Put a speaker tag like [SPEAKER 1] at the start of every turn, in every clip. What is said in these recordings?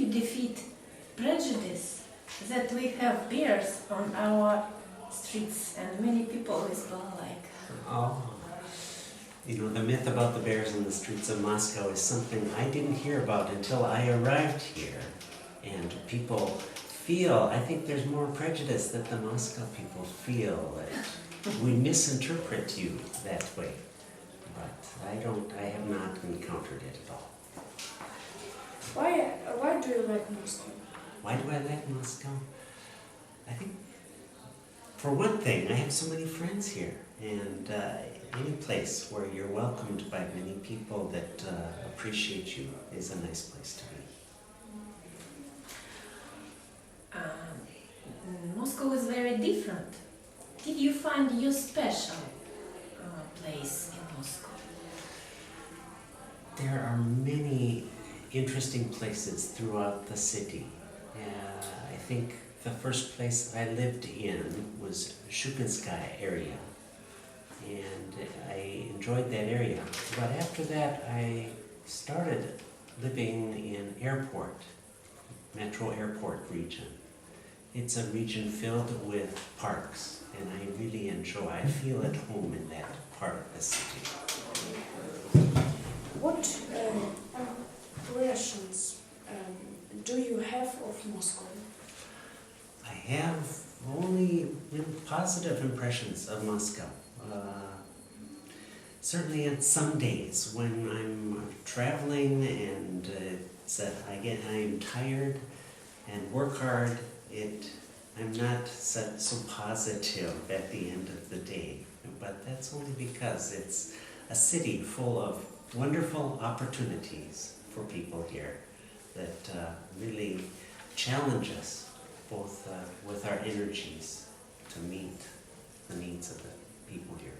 [SPEAKER 1] you defeat prejudice that we have bears on our streets and many people whisper like...
[SPEAKER 2] Oh, you know, the myth about the bears in the streets of Moscow is something I didn't hear about until I arrived here. And people feel, I think there's more prejudice that the Moscow people feel that we misinterpret you that way. But I have not encountered it at all.
[SPEAKER 3] Why do you like Moscow?
[SPEAKER 2] Why do I like Moscow? I think, for one thing, I have so many friends here, and any place where you're welcomed by many people that appreciate you is a nice place to be.
[SPEAKER 1] Moscow is very different. Did you find your special place in Moscow?
[SPEAKER 2] There are many interesting places throughout the city. I think the first place I lived in was Shukinskaya area, and I enjoyed that area. But after that, I started living in Metro Airport region. It's a region filled with parks, and I really enjoy, I feel at home in that part of the city.
[SPEAKER 3] What impressions do you have of Moscow?
[SPEAKER 2] I have only positive impressions of Moscow. Certainly on some days when I'm traveling and I'm tired and work hard, I'm not so positive at the end of the day. But that's only because it's a city full of wonderful opportunities for people here that really challenge us both with our energies to meet the needs of the people here.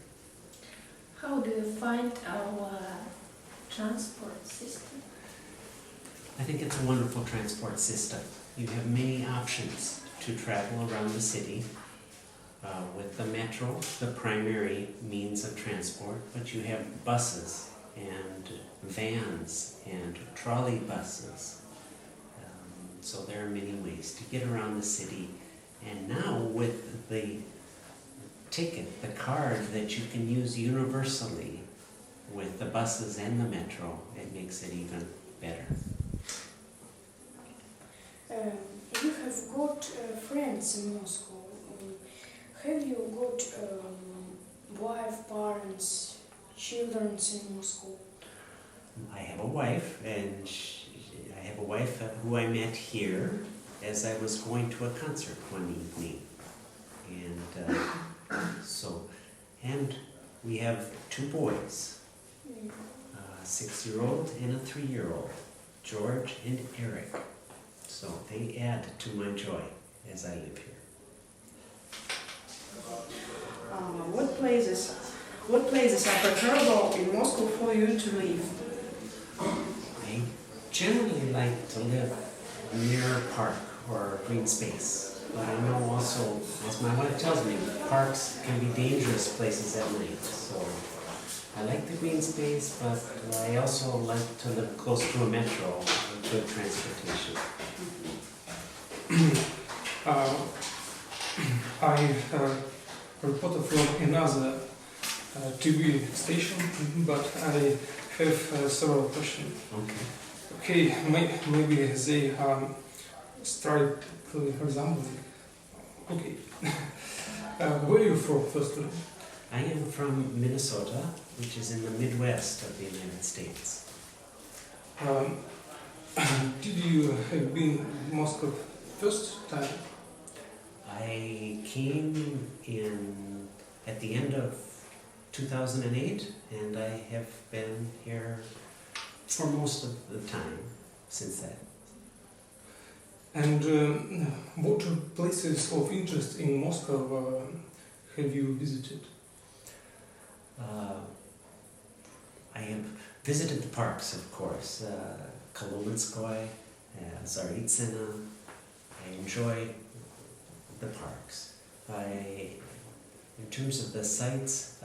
[SPEAKER 1] How do you find our transport system?
[SPEAKER 2] I think it's a wonderful transport system. You have many options to travel around the city with the metro, the primary means of transport, but you have buses and vans and trolley buses. So there are many ways to get around the city. And now with the ticket, the card that you can use universally with the buses and the metro, it makes it even better.
[SPEAKER 3] You have got friends in Moscow. Have you got wife, parents, children in Moscow?
[SPEAKER 2] I have a wife, and I have a wife who I met here as I was going to a concert one evening. And and we have two boys, a 6-year-old and a 3-year-old, George and Eric. So they add to my joy as I live here.
[SPEAKER 4] What places are preferable in Moscow for you to live?
[SPEAKER 2] I generally like to live near a park or green space. But I know also, as my wife tells me, parks can be dangerous places at night. So I like the green space, but I also like to live close to a metro with good transportation.
[SPEAKER 5] I reported from another TV station, but I have several questions.
[SPEAKER 2] Okay.
[SPEAKER 5] Okay, maybe they are strikingly resembling. Okay. Where are you from, firstly?
[SPEAKER 2] I am from Minnesota, which is in the Midwest of the United States.
[SPEAKER 5] Did you have been in Moscow first time?
[SPEAKER 2] I came in at the end of 2008, and I have been here for most of the time since then.
[SPEAKER 5] And what places of interest in Moscow have you visited?
[SPEAKER 2] I have visited the parks, of course, Kolomenskoye, Tsaritsino. I enjoy the parks. In terms of the sites,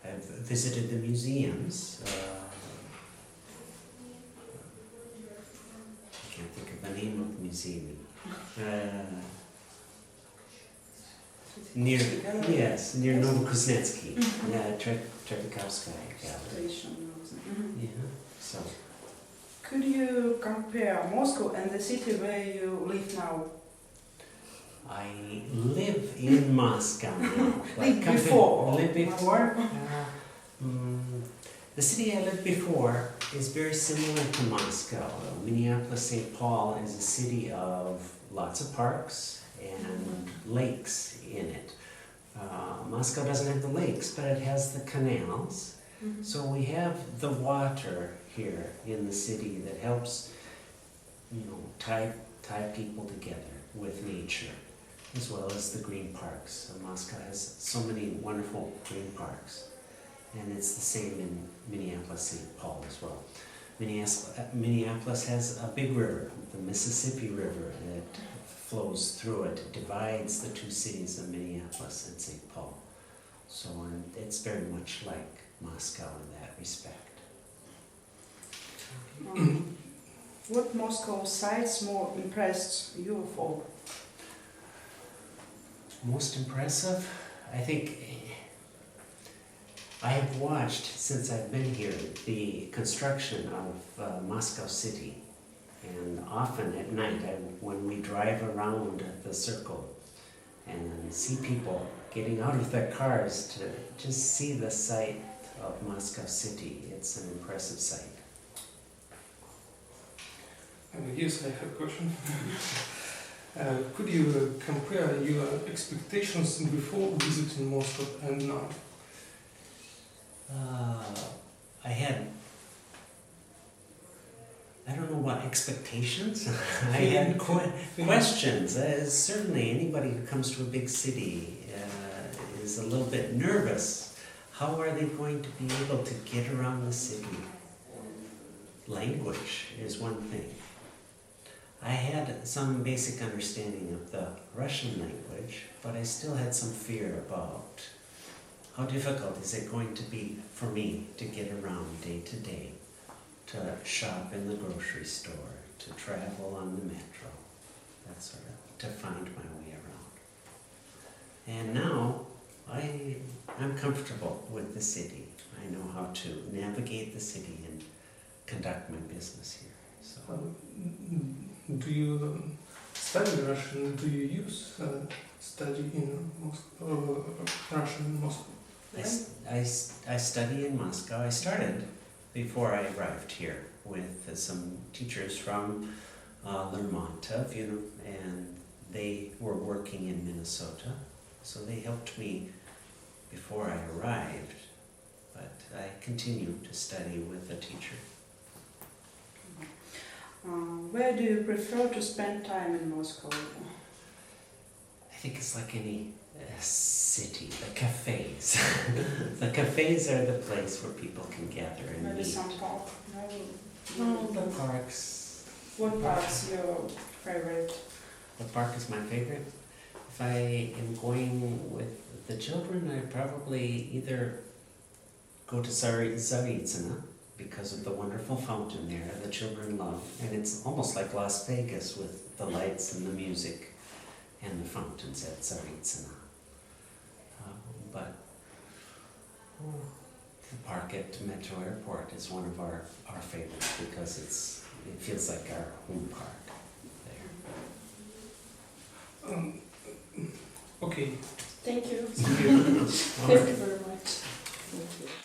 [SPEAKER 2] I've visited the museums. name of the museum? Near, yes, near Novokuznetsky. Yeah, Tretyakowskaya Gallery. Yeah, so.
[SPEAKER 4] Could you compare Moscow and the city where you live now?
[SPEAKER 2] I live in Moscow now.
[SPEAKER 4] Live before.
[SPEAKER 2] Live before? The city I lived before is very similar to Moscow. Minneapolis, St. Paul is a city of lots of parks and lakes in it. Moscow doesn't have the lakes, but it has the canals. So we have the water here in the city that helps, tie people together with nature, as well as the green parks. Moscow has so many wonderful green parks, and it's the same in Minneapolis, St. Paul as well. Minneapolis has a big river, the Mississippi River, that flows through it, divides the two cities of Minneapolis and St. Paul. So it's very much like Moscow in that respect.
[SPEAKER 4] What Moscow sites more impressed you of all?
[SPEAKER 2] Most impressive? I think I have watched, since I've been here, the construction of Moscow City. And often at night, when we drive around the circle and see people getting out of their cars to just see the sight of Moscow City, it's an impressive sight.
[SPEAKER 5] Yes, I have a question. Could you compare your expectations before visiting Moscow and now?
[SPEAKER 2] I don't know what expectations. I had questions. Certainly anybody who comes to a big city is a little bit nervous. How are they going to be able to get around the city? Language is one thing. I had some basic understanding of the Russian language, but I still had some fear about how difficult is it going to be for me to get around day to day, to shop in the grocery store, to travel on the metro, that sort of, to find my way around. And now I'm comfortable with the city. I know how to navigate the city and conduct my business here. So.
[SPEAKER 5] Do you study Russian? Do you use study in Moscow, Russian in Moscow?
[SPEAKER 2] I study in Moscow. I started before I arrived here with some teachers from Lermontov, and they were working in Minnesota, so they helped me before I arrived, but I continued to study with a teacher.
[SPEAKER 4] Where do you prefer to spend time in Moscow?
[SPEAKER 2] I think it's like any city, the cafes. The cafes are the place where people can gather and
[SPEAKER 4] Maybe
[SPEAKER 2] meet.
[SPEAKER 4] some park?
[SPEAKER 2] Oh, the parks.
[SPEAKER 4] What park's your favorite?
[SPEAKER 2] The park is my favorite. If I am going with the children, I probably either go to Tsaritsына, because of the wonderful fountain there the children love, and it's almost like Las Vegas with the lights and the music and the fountains at Tsaritsына. But the park at Metro Airport is one of our favorites because it feels like our home park there.
[SPEAKER 5] Okay.
[SPEAKER 3] Thank you.
[SPEAKER 2] All
[SPEAKER 3] Thank you very much.